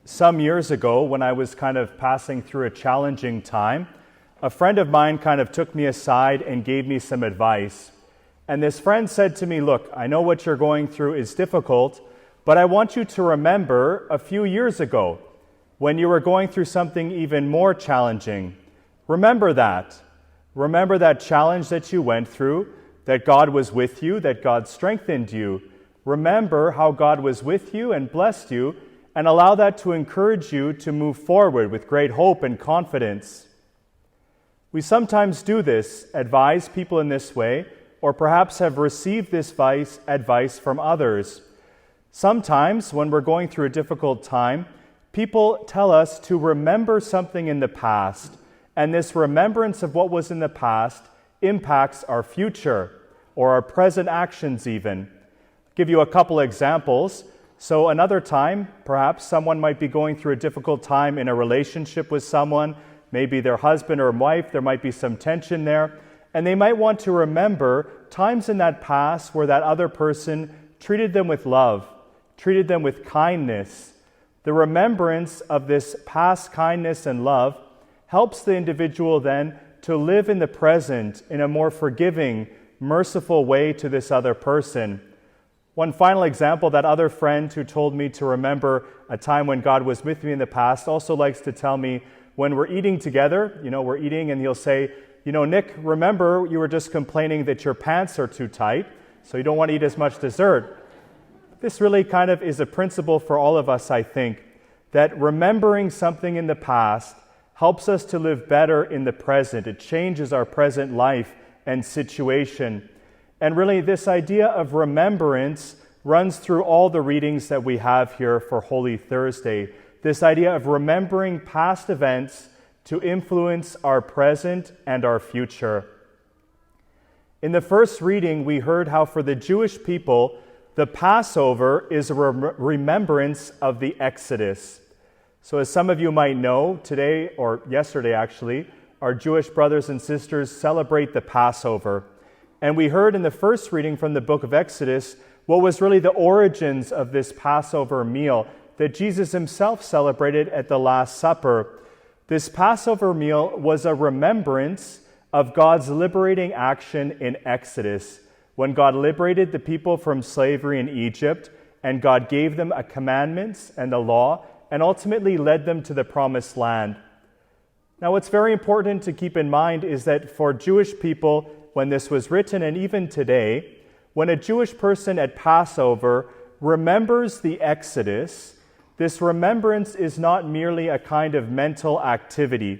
Some years ago, when I was kind of passing through a challenging time, a friend of mine kind of took me aside and gave me some advice. And this friend said to me, "Look, I know what you're going through is difficult, but I want you to remember a few years ago when you were going through something even more challenging. Remember that. Remember that challenge that you went through, that God was with you, that God strengthened you. Remember how God was with you and blessed you, and allow that to encourage you to move forward with great hope and confidence." We sometimes do this, advise people in this way, or perhaps have received this advice from others. Sometimes, when we're going through a difficult time, people tell us to remember something in the past, and this remembrance of what was in the past impacts our future, or our present actions even. I'll give you a couple examples. So another time, perhaps someone might be going through a difficult time in a relationship with someone, maybe their husband or wife, there might be some tension there, and they might want to remember times in that past where that other person treated them with love, treated them with kindness. The remembrance of this past kindness and love helps the individual then to live in the present in a more forgiving, merciful way to this other person. One final example, that other friend who told me to remember a time when God was with me in the past also likes to tell me when we're eating together, we're eating and he'll say, "Nick, remember you were just complaining that your pants are too tight, so you don't want to eat as much dessert." This really kind of is a principle for all of us, I think, that remembering something in the past helps us to live better in the present. It changes our present life and situation. And really, this idea of remembrance runs through all the readings that we have here for Holy Thursday. This idea of remembering past events to influence our present and our future. In the first reading, we heard how for the Jewish people, the Passover is a remembrance of the Exodus. So as some of you might know, today, or yesterday actually, our Jewish brothers and sisters celebrate the Passover. And we heard in the first reading from the book of Exodus what was really the origins of this Passover meal that Jesus himself celebrated at the Last Supper. This Passover meal was a remembrance of God's liberating action in Exodus, when God liberated the people from slavery in Egypt, and God gave them a commandments and a law, and ultimately led them to the promised land. Now, what's very important to keep in mind is that for Jewish people, when this was written, and even today, when a Jewish person at Passover remembers the Exodus, this remembrance is not merely a kind of mental activity.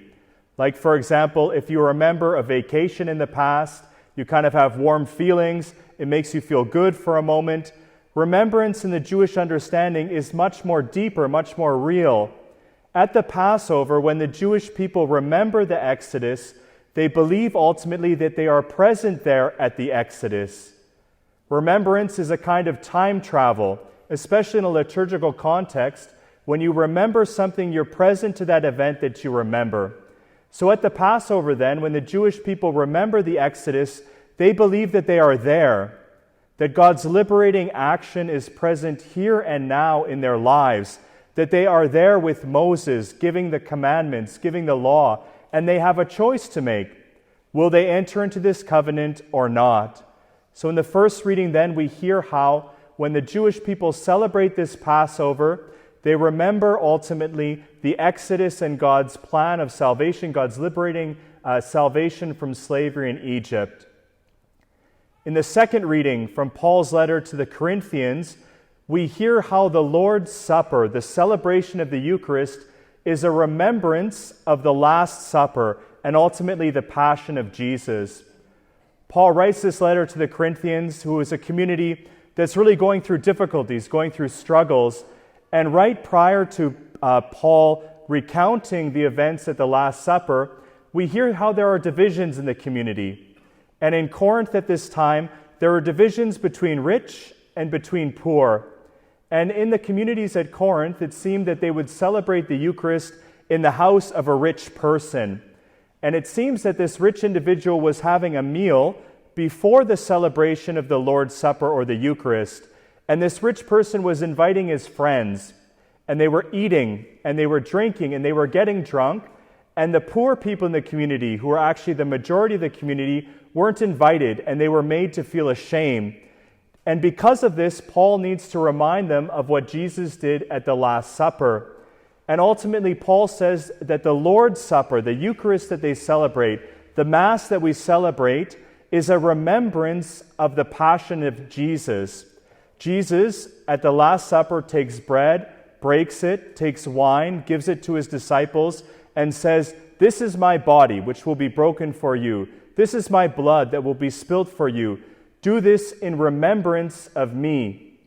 Like, for example, if you remember a vacation in the past, you kind of have warm feelings, it makes you feel good for a moment. Remembrance in the Jewish understanding is much more deeper, much more real. At the Passover, when the Jewish people remember the Exodus, they believe ultimately that they are present there at the Exodus. Remembrance is a kind of time travel, especially in a liturgical context. When you remember something, you're present to that event that you remember. So at the Passover then, when the Jewish people remember the Exodus, they believe that they are there, that God's liberating action is present here and now in their lives, that they are there with Moses, giving the commandments, giving the law, and they have a choice to make. Will they enter into this covenant or not? So in the first reading then, we hear how when the Jewish people celebrate this Passover, they remember ultimately the Exodus and God's plan of salvation, God's liberating salvation from slavery in Egypt. In the second reading from Paul's letter to the Corinthians, we hear how the Lord's Supper, the celebration of the Eucharist, is a remembrance of the Last Supper and ultimately the Passion of Jesus. Paul writes this letter to the Corinthians, who is a community that's really going through difficulties, going through struggles. And right prior to Paul recounting the events at the Last Supper, we hear how there are divisions in the community. And in Corinth at this time, there are divisions between rich and between poor. And in the communities at Corinth, it seemed that they would celebrate the Eucharist in the house of a rich person. And it seems that this rich individual was having a meal before the celebration of the Lord's Supper or the Eucharist. And this rich person was inviting his friends. and they were eating, and they were drinking, and they were getting drunk, and the poor people in the community, who were actually the majority of the community, weren't invited, and they were made to feel ashamed. And because of this, Paul needs to remind them of what Jesus did at the Last Supper. And ultimately, Paul says that the Lord's Supper, the Eucharist that they celebrate, the Mass that we celebrate, is a remembrance of the passion of Jesus. Jesus, at the Last Supper, takes bread, breaks it, takes wine, gives it to his disciples, and says, "This is my body, which will be broken for you. This is my blood that will be spilled for you. Do this in remembrance of me."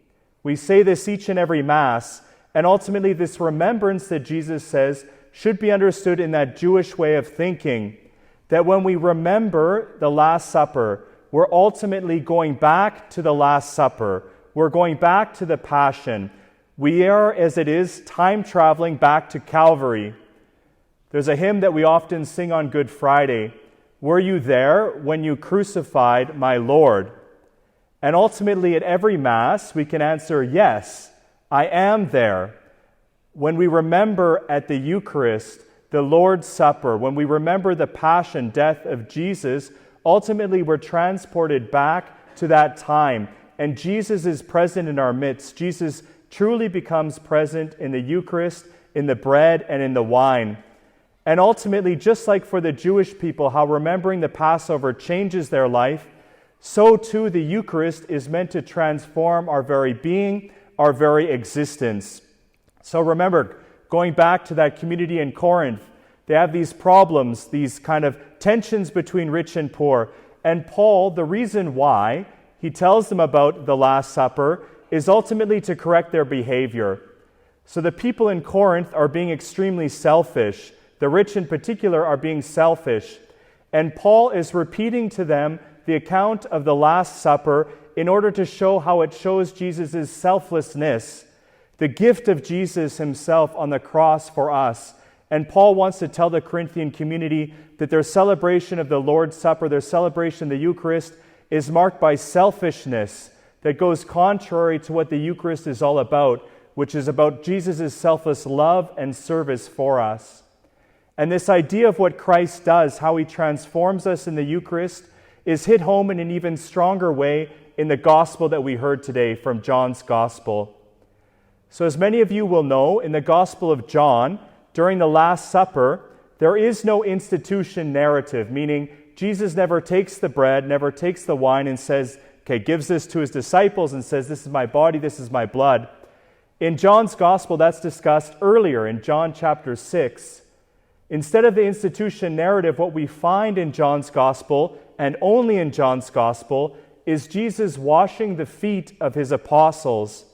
We say this each and every Mass, and ultimately this remembrance that Jesus says should be understood in that Jewish way of thinking, that when we remember the Last Supper, we're ultimately going back to the Last Supper. We're going back to the Passion. We are, as it is, time traveling back to Calvary. There's a hymn that we often sing on Good Friday. Were you there when you crucified my Lord? And ultimately at every Mass, we can answer, yes, I am there. When we remember at the Eucharist, the Lord's Supper, when we remember the passion, death of Jesus, ultimately we're transported back to that time. And Jesus is present in our midst. Jesus truly becomes present in the Eucharist, in the bread, and in the wine. And ultimately, just like for the Jewish people, how remembering the Passover changes their life, so too the Eucharist is meant to transform our very being, our very existence. So remember, going back to that community in Corinth, they have these problems, these kind of tensions between rich and poor. And Paul, the reason why he tells them about the Last Supper is ultimately to correct their behavior. So the people in Corinth are being extremely selfish. The rich in particular are being selfish. And Paul is repeating to them the account of the Last Supper in order to show how it shows Jesus' selflessness, the gift of Jesus himself on the cross for us. And Paul wants to tell the Corinthian community that their celebration of the Lord's Supper, their celebration of the Eucharist, is marked by selfishness that goes contrary to what the Eucharist is all about, which is about Jesus' selfless love and service for us. And this idea of what Christ does, how he transforms us in the Eucharist, is hit home in an even stronger way in the gospel that we heard today from John's gospel. So as many of you will know, in the Gospel of John, during the Last Supper, there is no institution narrative, meaning Jesus never takes the bread, never takes the wine and says, okay, gives this to his disciples and says, this is my body, this is my blood. In John's Gospel, that's discussed earlier in John chapter 6. Instead of the institution narrative, what we find in John's Gospel, and only in John's Gospel, is Jesus washing the feet of his apostles.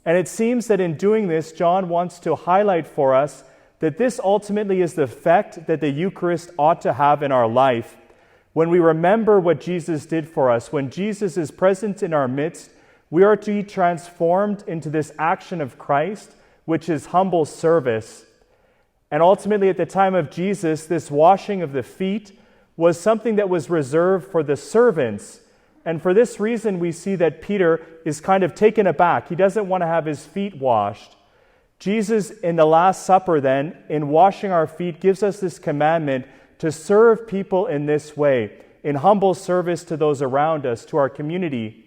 And it seems that in doing this, John wants to highlight for us that this ultimately is the effect that the Eucharist ought to have in our life. When we remember what Jesus did for us, when Jesus is present in our midst, we are to be transformed into this action of Christ, which is humble service. And ultimately, at the time of Jesus, this washing of the feet was something that was reserved for the servants. And for this reason, we see that Peter is kind of taken aback. He doesn't want to have his feet washed. Jesus, in the Last Supper then, in washing our feet, gives us this commandment to serve people in this way, in humble service to those around us, to our community.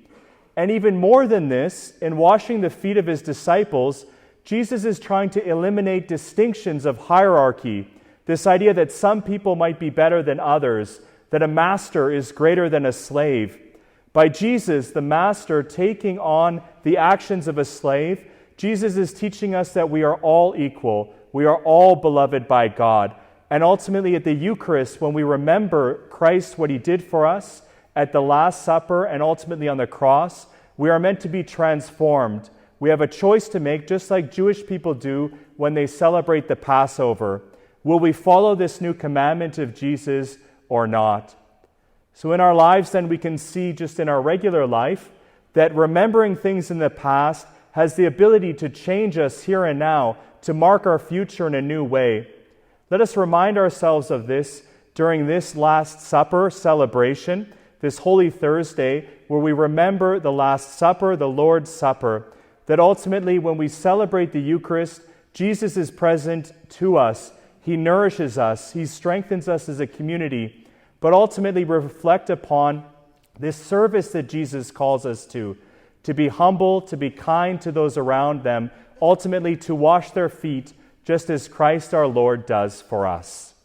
And even more than this, in washing the feet of his disciples, Jesus is trying to eliminate distinctions of hierarchy, this idea that some people might be better than others, that a master is greater than a slave. By Jesus, the master, taking on the actions of a slave, Jesus is teaching us that we are all equal. We are all beloved by God. And ultimately at the Eucharist, when we remember Christ, what he did for us at the Last Supper and ultimately on the cross, we are meant to be transformed. We have a choice to make, just like Jewish people do when they celebrate the Passover. Will we follow this new commandment of Jesus or not? So in our lives, then, we can see just in our regular life that remembering things in the past has the ability to change us here and now, to mark our future in a new way. Let us remind ourselves of this during this Last Supper celebration, this Holy Thursday, where we remember the Last Supper, the Lord's Supper. that ultimately when we celebrate the Eucharist, Jesus is present to us. He nourishes us. He strengthens us as a community, but ultimately reflect upon this service that Jesus calls us to be humble, to be kind to those around them, ultimately to wash their feet, just as Christ our Lord does for us.